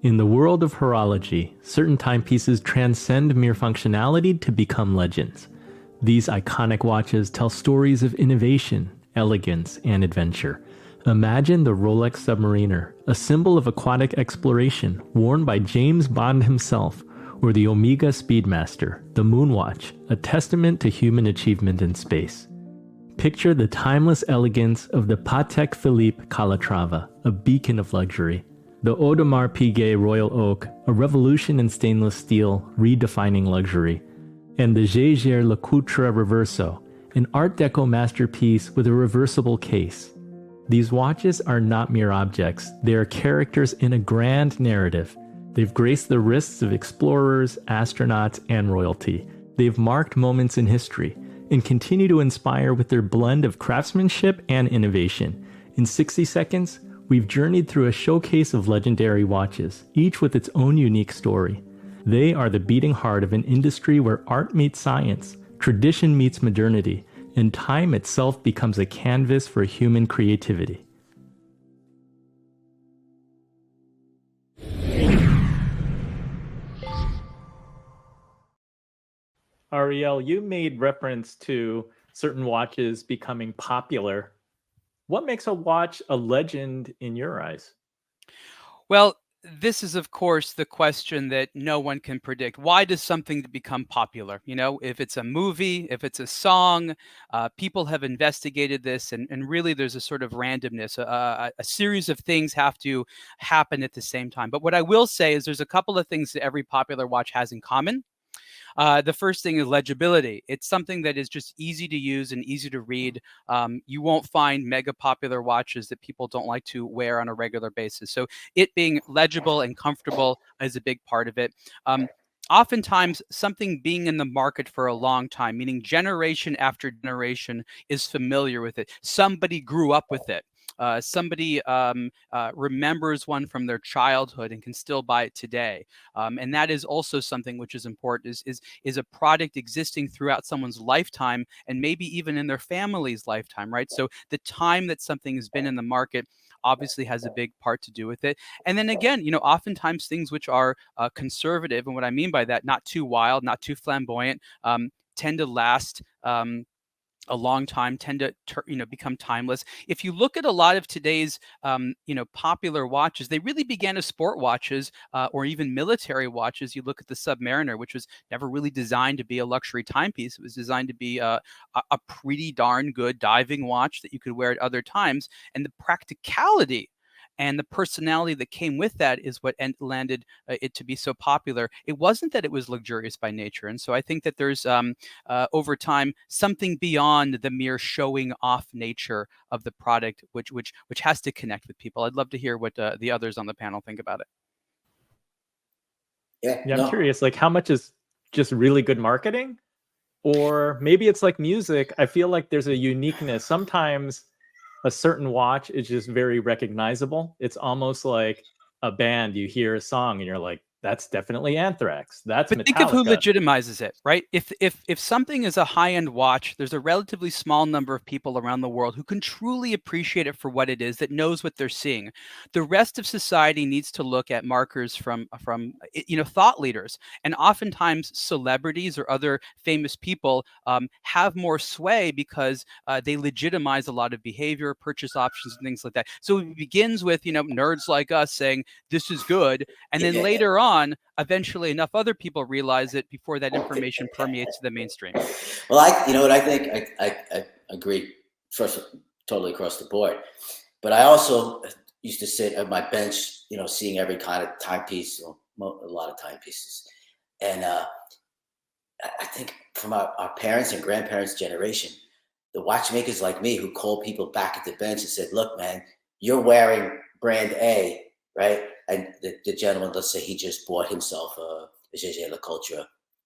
In the world of horology, certain timepieces transcend mere functionality to become legends. These iconic watches tell stories of innovation, elegance, and adventure. Imagine the Rolex Submariner, a symbol of aquatic exploration, worn by James Bond himself, or the Omega Speedmaster, the Moonwatch, a testament to human achievement in space. Picture the timeless elegance of the Patek Philippe Calatrava, a beacon of luxury. The Audemars Piguet Royal Oak, a revolution in stainless steel, redefining luxury. And the Jaeger-LeCoultre Reverso, an Art Deco masterpiece with a reversible case. These watches are not mere objects, they are characters in a grand narrative. They've graced the wrists of explorers, astronauts, and royalty. They've marked moments in history, and continue to inspire with their blend of craftsmanship and innovation. In 60 seconds, we've journeyed through a showcase of legendary watches, each with its own unique story. They are the beating heart of an industry where art meets science, tradition meets modernity, and time itself becomes a canvas for human creativity. Ariel, you made reference to certain watches becoming popular. What makes a watch a legend in your eyes? Well, this is, of course, the question that no one can predict. Why does something become popular? You know, if it's a movie, if it's a song, people have investigated this, and really there's a sort of randomness. A series of things have to happen at the same time. But what I will say is there's a couple of things that every popular watch has in common. The first thing is legibility. It's something that is just easy to use and easy to read. You won't find mega popular watches that people don't like to wear on a regular basis. So it being legible and comfortable is a big part of it. Oftentimes, something being in the market for a long time, meaning generation after generation, is familiar with it. Somebody grew up with it. Somebody remembers one from their childhood and can still buy it today. And that is also something which is important, is a product existing throughout someone's lifetime and maybe even in their family's lifetime, right? So the time that something has been in the market obviously has a big part to do with it. And then again, you know, oftentimes things which are conservative, and what I mean by that, not too wild, not too flamboyant, tend to last a long time, tend to become timeless. If you look at a lot of today's popular watches, they really began as sport watches or even military watches. You look at the Submariner, which was never really designed to be a luxury timepiece. It was designed to be a pretty darn good diving watch that you could wear at other times. And the practicality and the personality that came with that is what landed it to be so popular. It wasn't that it was luxurious by nature. And so I think that there's, over time, something beyond the mere showing off nature of the product, which has to connect with people. I'd love to hear what the others on the panel think about it. Yeah, I'm curious, like how much is just really good marketing? Or maybe it's like music. I feel like there's a uniqueness. Sometimes a certain watch is just very recognizable. It's almost like a band. You hear a song and you're like, that's definitely Anthrax. That's But Metallica. think of who legitimizes it, right? If something is a high-end watch, there's a relatively small number of people around the world who can truly appreciate it for what it is, that knows what they're seeing. The rest of society needs to look at markers from thought leaders, and oftentimes celebrities or other famous people have more sway because they legitimize a lot of behavior, purchase options, and things like that. So it begins with nerds like us saying this is good, and then later on, eventually enough other people realize it before that information permeates to the mainstream. Well, I think I agree totally across the board. But I also used to sit at my bench, seeing every kind of timepiece, a lot of timepieces. And I think from our parents' and grandparents' generation, the watchmakers like me who called people back at the bench and said, look, man, you're wearing brand A, right? And the gentleman, let's say he just bought himself a Jaeger-LeCoultre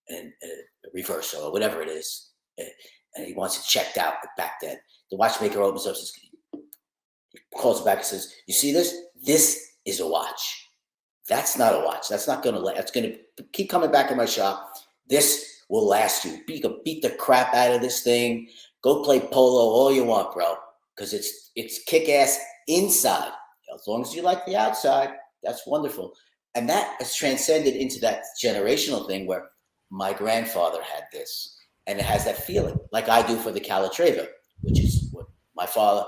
and a Reverso or whatever it is, and he wants it checked out back then. The watchmaker opens up, he calls it back and says, you see this? This is a watch. That's not a watch. That's not going to that's going to keep coming back in my shop. This will last you. You can beat the crap out of this thing. Go play polo all you want, bro, because it's kick-ass inside. As long as you like the outside, that's wonderful. And that has transcended into that generational thing where my grandfather had this, and it has that feeling, like I do for the Calatrava, which is what my father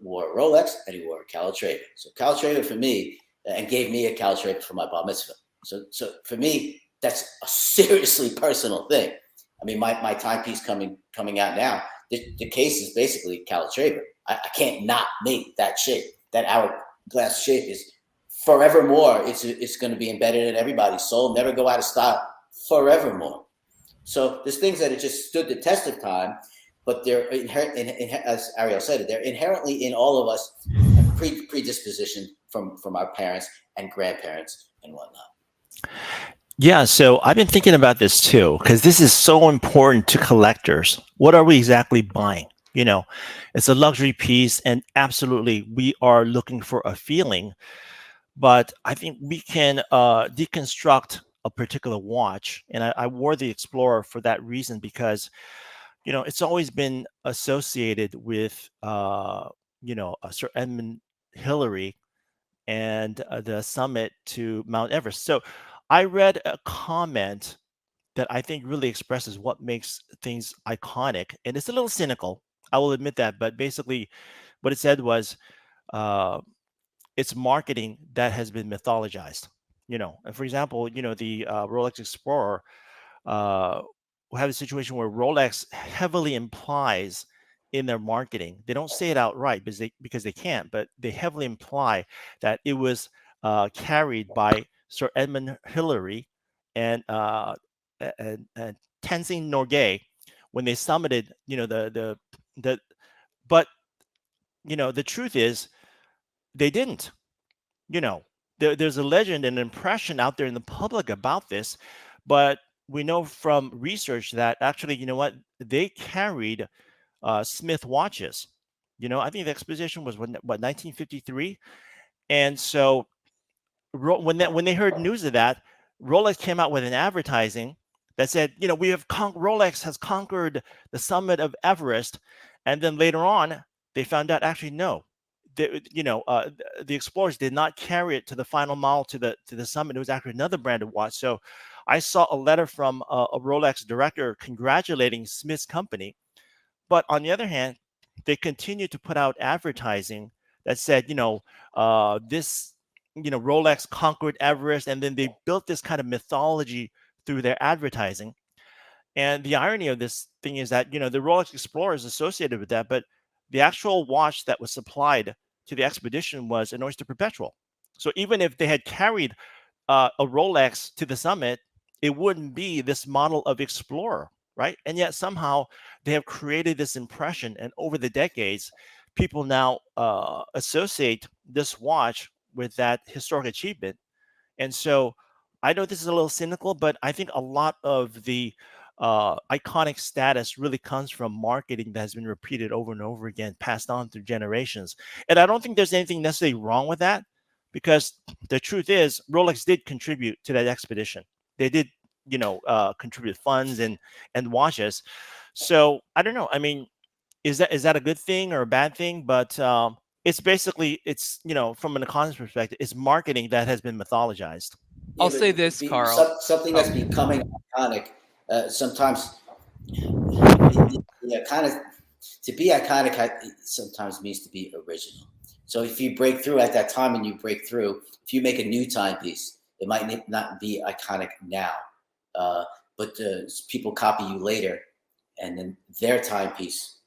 wore a Rolex and he wore a Calatrava. So Calatrava for me, and gave me a Calatrava for my bar mitzvah. So for me, that's a seriously personal thing. I mean, my timepiece coming out now, the case is basically Calatrava. I can't not make that shape. That hourglass shape is forevermore. It's going to be embedded in everybody's soul, never go out of style forevermore. So there's things that have just stood the test of time, but they're inherent, as Ariel said, they're inherently in all of us, predisposition from our parents and grandparents and whatnot. Yeah, so I've been thinking about this too, because this is so important to collectors. What are we exactly buying? You know, it's a luxury piece, and absolutely we are looking for a feeling. But I think we can deconstruct a particular watch, and I wore the Explorer for that reason, because you know it's always been associated with Sir Edmund Hillary and the summit to Mount Everest. So I read a comment that I think really expresses what makes things iconic, and it's a little cynical, I will admit that, but basically what it said was uh, it's marketing that has been mythologized. You know, and for example, you know, the Rolex Explorer uh, will have a situation where Rolex heavily implies in their marketing. They don't say it outright because they can't, but they heavily imply that it was carried by Sir Edmund Hillary and and Tenzing Norgay when they summited. You know the but you know the truth is they didn't. You know, there's a legend and impression out there in the public about this, but we know from research that actually, you know what, they carried Smith watches. You know, I think the exposition was what 1953, and so when they heard news of that, Rolex came out with an advertising that said, you know, Rolex has conquered the summit of Everest, and then later on they found out actually no, the Explorers did not carry it to the final mile to the summit. It was actually another branded watch. So I saw a letter from a Rolex director congratulating Smith's company, but on the other hand, they continued to put out advertising that said, this, Rolex conquered Everest, and then they built this kind of mythology through their advertising. And the irony of this thing is that, the Rolex Explorer is associated with that, but the actual watch that was supplied to the expedition was an Oyster Perpetual. So even if they had carried a Rolex to the summit, it wouldn't be this model of Explorer, right? And yet somehow they have created this impression, and over the decades, people now associate this watch with that historic achievement. And so I know this is a little cynical, but I think a lot of the iconic status really comes from marketing that has been repeated over and over again, passed on through generations. And I don't think there's anything necessarily wrong with that, because the truth is Rolex did contribute to that expedition. They did, contribute funds and watches. So I don't know. I mean, is that a good thing or a bad thing? But it's basically, from an economist perspective, it's marketing that has been mythologized. I'll say this, Carl. Something that's becoming iconic. Sometimes, kind of to be iconic sometimes means to be original. So if you break through at that time and you break through, if you make a new timepiece, it might not be iconic now, but people copy you later, and then their timepiece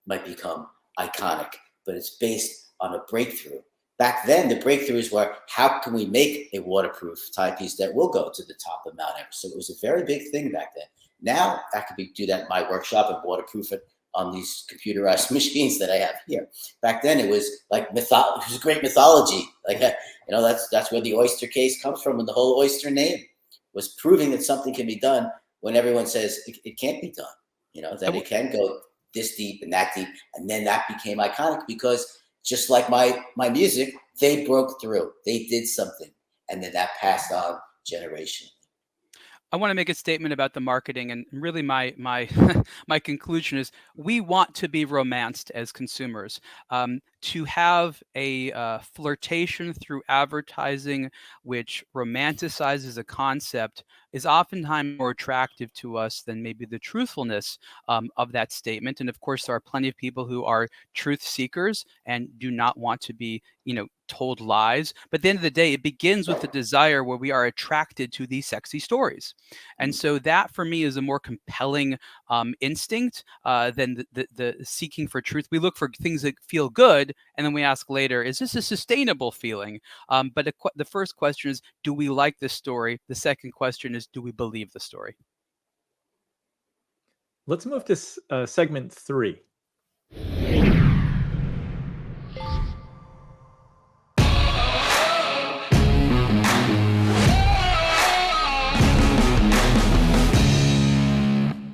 might become iconic, but it's based on a breakthrough. Back then, the breakthroughs were, how can we make a waterproof timepiece that will go to the top of Mount Everest? So it was a very big thing back then. Now, I could do that in my workshop and waterproof it on these computerized machines that I have here. Back then, it was like it was great mythology. Like, that's where the Oyster case comes from, and the whole Oyster name was proving that something can be done when everyone says it can't be done. That it can go this deep and that deep, and then that became iconic because just like my music, they broke through. They did something, and then that passed on generationally. I want to make a statement about the marketing, and really my my conclusion is we want to be romanced as consumers. to have a flirtation through advertising which romanticizes a concept is oftentimes more attractive to us than maybe the truthfulness of that statement. And of course, there are plenty of people who are truth seekers and do not want to be, told lies. But at the end of the day, it begins with the desire where we are attracted to these sexy stories. And so that for me is a more compelling instinct than the seeking for truth. We look for things that feel good, and then we ask later, is this a sustainable feeling? But the first question is, do we like this story? The second question is, do we believe the story? Let's move to segment 3.